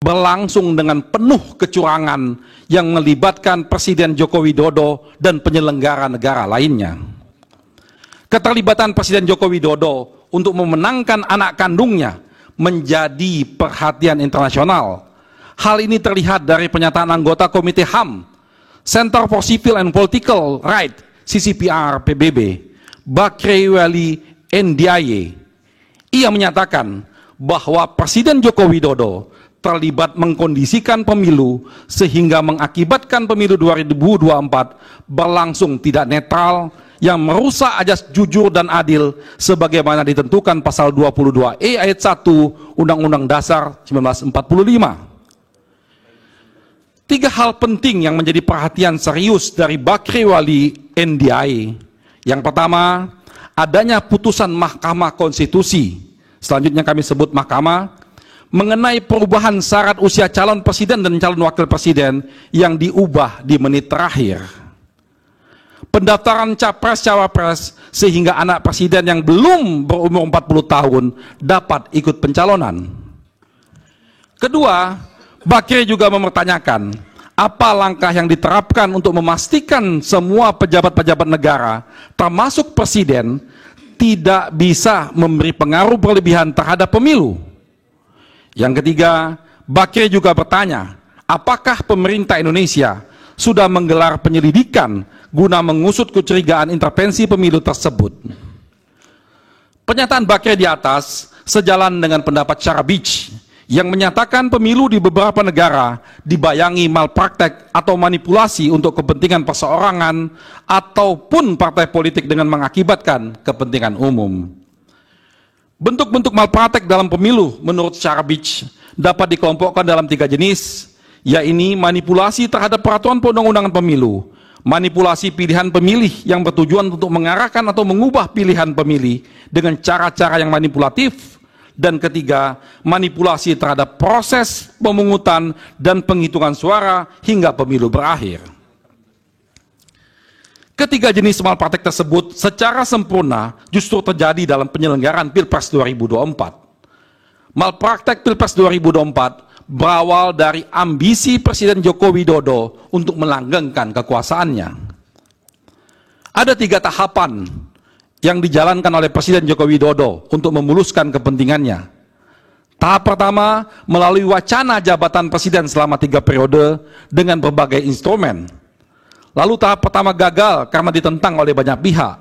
berlangsung dengan penuh kecurangan yang melibatkan Presiden Joko Widodo dan penyelenggara negara lainnya. Keterlibatan Presiden Joko Widodo untuk memenangkan anak kandungnya menjadi perhatian internasional. Hal ini terlihat dari pernyataan anggota Komite HAM, Center for Civil and Political Rights, CCPR PBB, Bakrewali Ndiaye. Ia menyatakan bahwa Presiden Joko Widodo terlibat mengkondisikan pemilu sehingga mengakibatkan pemilu 2024 berlangsung tidak netral yang merusak ajas jujur dan adil sebagaimana ditentukan pasal 22E ayat 1 Undang-Undang Dasar 1945. Tiga hal penting yang menjadi perhatian serius dari Bakrewali Ndiaye. Yang pertama, adanya putusan Mahkamah Konstitusi, selanjutnya kami sebut Mahkamah, mengenai perubahan syarat usia calon presiden dan calon wakil presiden yang diubah di menit terakhir. Pendaftaran capres-cawapres sehingga anak presiden yang belum berumur 40 tahun dapat ikut pencalonan. Kedua, Bakri juga mempertanyakan apa langkah yang diterapkan untuk memastikan semua pejabat-pejabat negara, termasuk presiden, tidak bisa memberi pengaruh berlebihan terhadap pemilu. Yang ketiga, Bakri juga bertanya, apakah pemerintah Indonesia sudah menggelar penyelidikan guna mengusut kecurigaan intervensi pemilu tersebut. Pernyataan Bakri di atas sejalan dengan pendapat Sharabeach yang menyatakan pemilu di beberapa negara dibayangi malpraktek atau manipulasi untuk kepentingan perseorangan ataupun partai politik dengan mengakibatkan kepentingan umum. Bentuk-bentuk malpraktek dalam pemilu menurut Sharabeach dapat dikelompokkan dalam 3 jenis, yaitu manipulasi terhadap peraturan perundang-undangan pemilu, manipulasi pilihan pemilih yang bertujuan untuk mengarahkan atau mengubah pilihan pemilih dengan cara-cara yang manipulatif, dan ketiga, manipulasi terhadap proses pemungutan dan penghitungan suara hingga pemilu berakhir. Ketiga jenis malpraktek tersebut secara sempurna justru terjadi dalam penyelenggaraan Pilpres 2024. Malpraktek Pilpres 2024 berawal dari ambisi Presiden Joko Widodo untuk melanggengkan kekuasaannya. Ada 3 tahapan yang dijalankan oleh Presiden Joko Widodo untuk memuluskan kepentingannya. Tahap pertama, melalui wacana jabatan presiden selama 3 periode dengan berbagai instrumen. Lalu tahap pertama gagal karena ditentang oleh banyak pihak.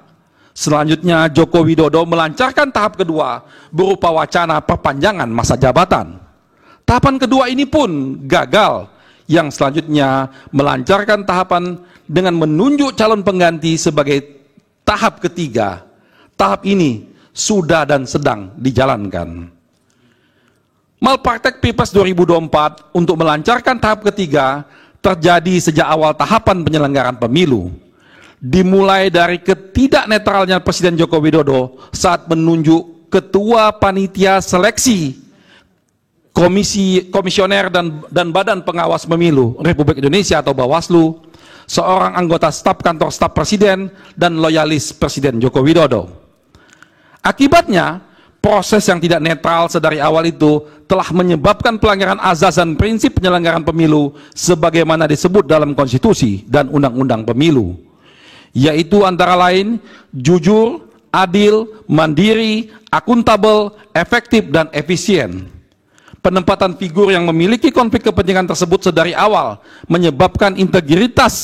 Selanjutnya Joko Widodo melancarkan tahap kedua berupa wacana perpanjangan masa jabatan. Tahapan kedua ini pun gagal, yang selanjutnya melancarkan tahapan dengan menunjuk calon pengganti sebagai tahap ketiga. Tahap ini sudah dan sedang dijalankan. Malpraktek Pilpres 2024 untuk melancarkan tahap ketiga terjadi sejak awal tahapan penyelenggaraan pemilu. Dimulai dari ketidaknetralnya Presiden Joko Widodo saat menunjuk Ketua Panitia Seleksi Komisioner dan Badan Pengawas Pemilu Republik Indonesia atau Bawaslu, seorang anggota staf kantor staf presiden, dan loyalis Presiden Joko Widodo. Akibatnya, proses yang tidak netral sedari awal itu telah menyebabkan pelanggaran azas dan prinsip penyelenggaraan pemilu sebagaimana disebut dalam konstitusi dan undang-undang pemilu, yaitu antara lain jujur, adil, mandiri, akuntabel, efektif, dan efisien. Penempatan figur yang memiliki konflik kepentingan tersebut sedari awal menyebabkan integritas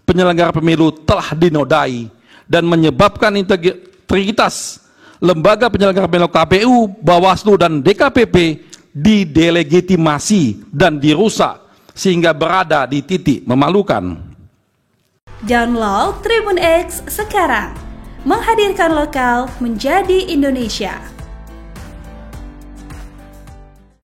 penyelenggara pemilu telah dinodai dan menyebabkan integritas lembaga penyelenggara pemilu KPU, Bawaslu, dan DKPP didelegitimasi dan dirusak sehingga berada di titik memalukan. Download Tribun X sekarang, menghadirkan lokal menjadi Indonesia.